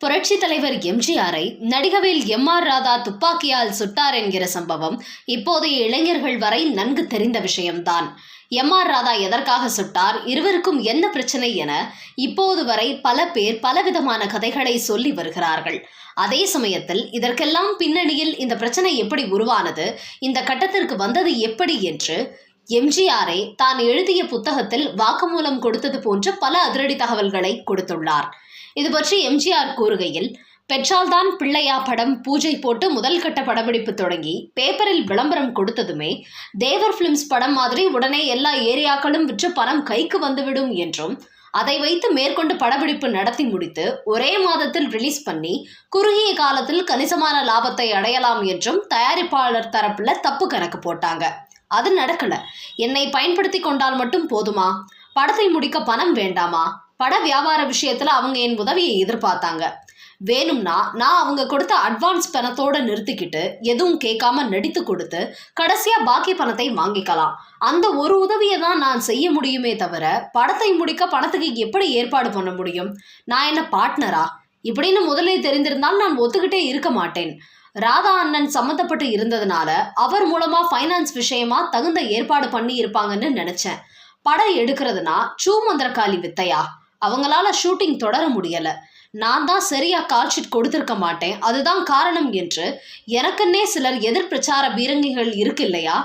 புரட்சி தலைவர் எம்ஜிஆரை நடிகவேல் எம்.ஆர். ராதா துப்பாக்கியால் சுட்டார் என்கிற சம்பவம் இப்போதைய இளைஞர்கள் வரை நன்கு தெரிந்த விஷயம்தான். எம்.ஆர். ராதா எதற்காக சுட்டார், இருவருக்கும் என்ன பிரச்சனை என இப்போது வரை பல பேர் பலவிதமான கதைகளை சொல்லி வருகிறார்கள். அதே சமயத்தில் இதற்கெல்லாம் பின்னணியில் இந்த பிரச்சனை எப்படி உருவானது, இந்த கட்டத்திற்கு வந்தது எப்படி என்று எம்ஜிஆரை தான் எழுதிய புத்தகத்தில் வாக்குமூலம் கொடுத்தது போன்ற பல அதிரடி தகவல்களை கொடுத்துள்ளார். இது பற்றி எம்ஜிஆர் கூறுகையில், பெற்றால்தான் பிள்ளையா படம் பூஜை போட்டு முதல் கட்ட படப்பிடிப்பு தொடங்கி பேப்பரில் விளம்பரம் கொடுத்ததுமே தேவர் பிலிம்ஸ் படம் மாதிரி உடனே எல்லா ஏரியாக்களும் விற்று பணம் கைக்கு வந்துவிடும் என்றும், அதை வைத்து மேற்கொண்டு படப்பிடிப்பு நடத்தி முடித்து ஒரே மாதத்தில் ரிலீஸ் பண்ணி குறுகிய காலத்தில் கணிசமான லாபத்தை அடையலாம் என்றும் தயாரிப்பாளர் தரப்புல தப்பு கணக்கு போட்டாங்க. அது நடக்கல. என்னை பயன்படுத்தி கொண்டால் மட்டும் போதுமா, படத்தை முடிக்க பணம் வேண்டாமா, பட வியாபார விஷயத்துல அவங்க என் உதவியை எதிர்பார்த்தாங்க. வேணும்னா நான் அவங்க கொடுத்த அட்வான்ஸ் பணத்தோட நிறுத்திக்கிட்டு எதுவும் கேட்காம நடித்து கொடுத்து கடைசியா பாக்கி பணத்தை வாங்கிக்கலாம். அந்த ஒரு உதவியை தான் நான் செய்ய முடியுமே தவிர படத்தை முடிக்க பணத்துக்கு எப்படி ஏற்பாடு பண்ண முடியும்? நான் என்ன பார்ட்னரா? இப்படின்னு முதலே தெரிந்திருந்தால் நான் ஒத்துக்கிட்டே இருக்க மாட்டேன். ராதா அண்ணன் சம்மந்தப்பட்டு இருந்ததுனால அவர் மூலமா ஃபைனான்ஸ் விஷயமா தகுந்த ஏற்பாடு பண்ணி இருப்பாங்கன்னு நினைச்சேன். படம் எடுக்கிறதுனா மந்திரக்காளி வித்தையா? அவங்களால ஷூட்டிங் தொடர முடியல. நான் தான் சரியா கால்ஷீட் கொடுத்திருக்க மாட்டேன், அதுதான் காரணம் என்று எனக்குன்னே சிலர் எதிர்பிரச்சார பீரங்கிகள் இருக்கு இல்லையா,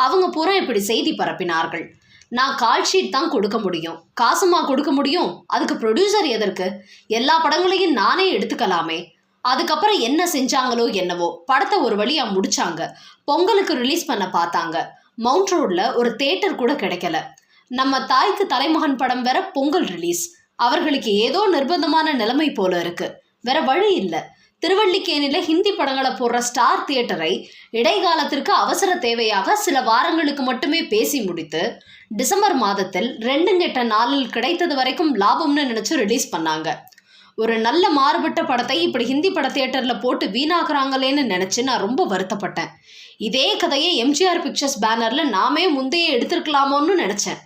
அவங்க பூரா இப்படி செய்தி பரப்பினார்கள். நான் கால்ஷீட் தான் கொடுக்க முடியும், காசுமா கொடுக்க முடியும்? அதுக்கு ப்ரொடியூசர் எதற்கு? எல்லா படங்களையும் நானே எடுத்துக்கலாமே. அதுக்கப்புறம் என்ன செஞ்சாங்களோ என்னவோ, படத்தை ஒரு வழியா முடிச்சாங்க. பொங்கலுக்கு ரிலீஸ் பண்ண பார்த்தாங்க. மவுண்ட் ரோட்ல ஒரு தியேட்டர் கூட கிடைக்கல. நம்ம தாய்க்கு தலைமகன் படம் வேற பொங்கல் ரிலீஸ். அவர்களுக்கு ஏதோ நிர்பந்தமான நிலைமை போல இருக்கு. வேற வழி இல்லை. திருவள்ளிக்கேணியில ஹிந்தி படங்களை போடுற ஸ்டார் தியேட்டரை இடைக்காலத்திற்கு அவசர தேவையாக சில வாரங்களுக்கு மட்டுமே பேசி முடித்து டிசம்பர் மாதத்தில் 2 கெட்ட நாளில் கிடைத்தது வரைக்கும் லாபம்னு நினைச்சு ரிலீஸ் பண்ணாங்க. ஒரு நல்ல மாறுபட்ட படத்தை இப்படி ஹிந்தி பட தியேட்டர்ல போட்டு வீணாக்குறாங்களேன்னு நினைச்சு நான் ரொம்ப வருத்தப்பட்டேன். இதே கதையை எம்ஜிஆர் பிக்சர்ஸ் பேனர்ல நாமே முந்தைய எடுத்திருக்கலாமோன்னு நினைச்சேன்.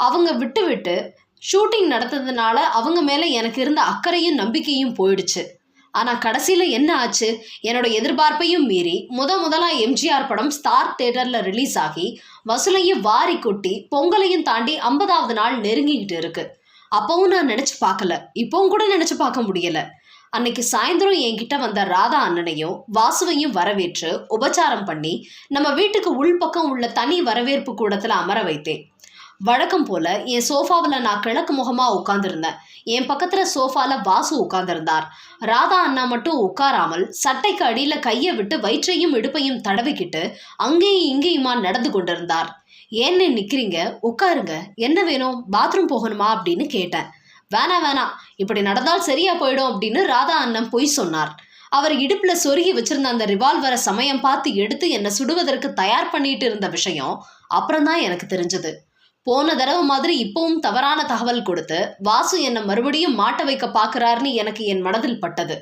அவங்க விட்டு ஷூட்டிங் நடத்ததுனால அவங்க மேல எனக்கு இருந்த அக்கறையும் நம்பிக்கையும் போயிடுச்சு. ஆனா கடைசியில என்ன ஆச்சு? என்னோட எதிர்பார்ப்பையும் மீறி முதலா எம்ஜிஆர் படம் ஸ்டார் தியேட்டர்ல ரிலீஸ் ஆகி வசூலையும் வாரி கொட்டி பொங்கலையும் தாண்டி 50வது நாள் நெருங்கிக்கிட்டு இருக்கு. அப்பவும் நான் நினைச்சு பார்க்கல, இப்பவும் கூட நினைச்சு பார்க்க முடியல. அன்னைக்கு சாயந்தரம் என்கிட்ட வந்த ராதா அண்ணனையும் வாசுவையும் வரவேற்று உபச்சாரம் பண்ணி நம்ம வீட்டுக்கு உள்பக்கம் உள்ள தனி வரவேற்பு கூடத்துல அமர வைத்தேன். வழக்கம் போல என் சோஃபாவில் நான் கிழக்கு முகமா உட்கார்ந்துருந்தேன். என் பக்கத்துல சோஃபால வாசு உட்கார்ந்திருந்தார். ராதா அண்ணா மட்டும் உட்காராமல் சட்டைக்கு அடியில கையை விட்டு வயிற்றையும் இடுப்பையும் தடவிக்கிட்டு அங்கேயும் இங்கேயுமா நடந்து கொண்டிருந்தார். ஏன்னு நிக்கிறீங்க, உட்காருங்க, என்ன வேணும், பாத்ரூம் போகணுமா அப்படின்னு கேட்டேன். வேணாம், இப்படி நடந்தால் சரியா போயிடும் அப்படின்னு ராதா அண்ணன் பொய் சொன்னார். அவர் இடுப்புல சொருகி வச்சிருந்த அந்த ரிவால்வரை சமயம் பார்த்து எடுத்து என்னை சுடுவதற்கு தயார் பண்ணிட்டு இருந்த விஷயம் அப்புறம்தான் எனக்கு தெரிஞ்சது. போன தடவை மாதிரி இப்பவும் தவறான தகவல் கொடுத்து வாசு என்னை மறுபடியும் மாட்ட வைக்க பார்க்கிறாருன்னு எனக்கு என் மனதில் பட்டது.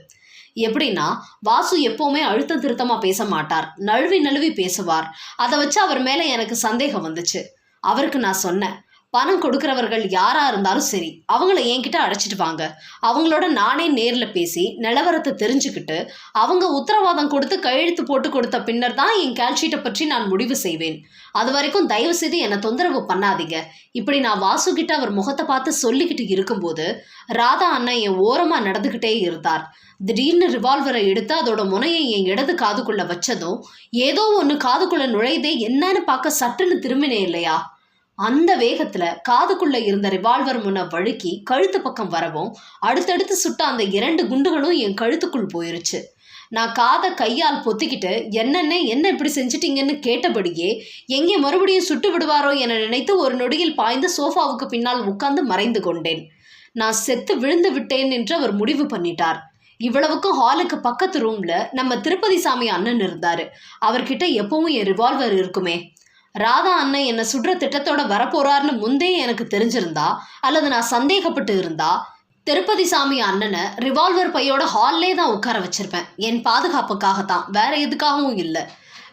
எப்படின்னா, வாசு எப்பவுமே அழுத்த திருத்தமா பேச மாட்டார், நழுவி பேசுவார். அதை வச்சு அவர் மேல எனக்கு சந்தேகம் வந்துச்சு. அவருக்கு நான் சொன்னேன், பணம் கொடுக்கிறவர்கள் யாரா இருந்தாலும் சரி, அவங்கள என்கிட்ட அழைச்சிட்டு வாங்க. அவங்களோட நானே நேர்ல பேசி நிலவரத்தை தெரிஞ்சுக்கிட்டு அவங்க உத்தரவாதம் கொடுத்து கையெழுத்து போட்டு கொடுத்த பின்னர் தான் என் கால்ஷீட்டை பற்றி நான் முடிவு செய்வேன். அது வரைக்கும் தயவு செய்து என்னை தொந்தரவு பண்ணாதீங்க. இப்படி நான் வாசு கிட்ட அவர் முகத்தை பார்த்து சொல்லிக்கிட்டு இருக்கும்போது ராதா அண்ணன் என் ஓரமா நடந்துகிட்டே இருந்தார். திடீர்னு ரிவால்வரை எடுத்து அதோட முனையை என் இடது காதுக்குள்ள வச்சதும் ஏதோ ஒன்று காதுக்குள்ள நுழைதே, என்னன்னு பார்க்க சட்டுன்னு திரும்பினே இல்லையா? அந்த வேகத்துல காதுக்குள்ள இருந்த ரிவால்வர் முன்ன வழுக்கி கழுத்து பக்கம் வரவும் அடுத்தடுத்து சுட்ட அந்த 2 குண்டுகளும் என் கழுத்துக்குள் போயிருச்சு. நான் காதை கையால் பொத்திக்கிட்டு என்ன இப்படி செஞ்சிட்டீங்கன்னு கேட்டபடியே எங்கே மறுபடியும் சுட்டு விடுவாரோ என நினைத்து ஒரு நொடியில் பாய்ந்து சோஃபாவுக்கு பின்னால் உட்கார்ந்து மறைந்து கொண்டேன். நான் செத்து விழுந்து விட்டேன் என்று அவர் முடிவு பண்ணிட்டார். இவ்வளவுக்கும் ஹாலுக்கு பக்கத்து ரூம்ல நம்ம திருப்பதி சாமி அண்ணன் இருந்தாரு. அவர்கிட்ட எப்பவும் என் ரிவால்வர் இருக்குமே. ராதா அண்ணன் என்னை சுடுற திட்டத்தோட வரப்போறாருன்னு முந்தே எனக்கு தெரிஞ்சிருந்தா அல்லது நான் சந்தேகப்பட்டு இருந்தா திருப்பதி சாமி அண்ணனை ரிவால்வர் பையோட ஹால்லே தான் உட்கார வச்சிருப்பேன். என் பாதுகாப்புக்காகத்தான், வேற எதுக்காகவும் இல்லை.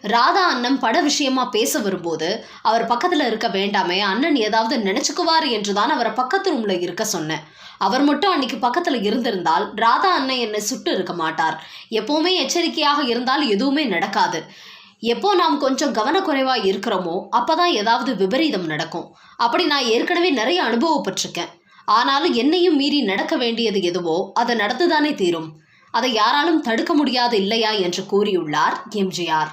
ராதா அண்ணன் பட விஷயமா பேச வரும்போது அவர் பக்கத்துல இருக்க வேண்டாமே, அண்ணன் ஏதாவது நினைச்சுக்குவார் என்றுதான் அவரை பக்கத்து ரூம்ல இருக்க சொன்னேன். அவர் மட்டும் அன்னைக்கு பக்கத்துல இருந்திருந்தால் ராதா அண்ணன் என்னை சுட்டு இருக்க மாட்டார். எப்பவுமே எச்சரிக்கையாக இருந்தால் எதுவுமே நடக்காது. எப்போ நாம் கொஞ்சம் கவனக்குறைவா இருக்கிறோமோ அப்பதான் ஏதாவது விபரீதம் நடக்கும். அப்படி நான் ஏற்கனவே நிறைய அனுபவப்பட்டிருக்கேன். ஆனாலும் என்னையும் மீறி நடக்க வேண்டியது எதுவோ அதை நடந்துதானே தீரும். அதை யாராலும் தடுக்க முடியாது இல்லையா என்று கூறியுள்ளார் எம்ஜிஆர்.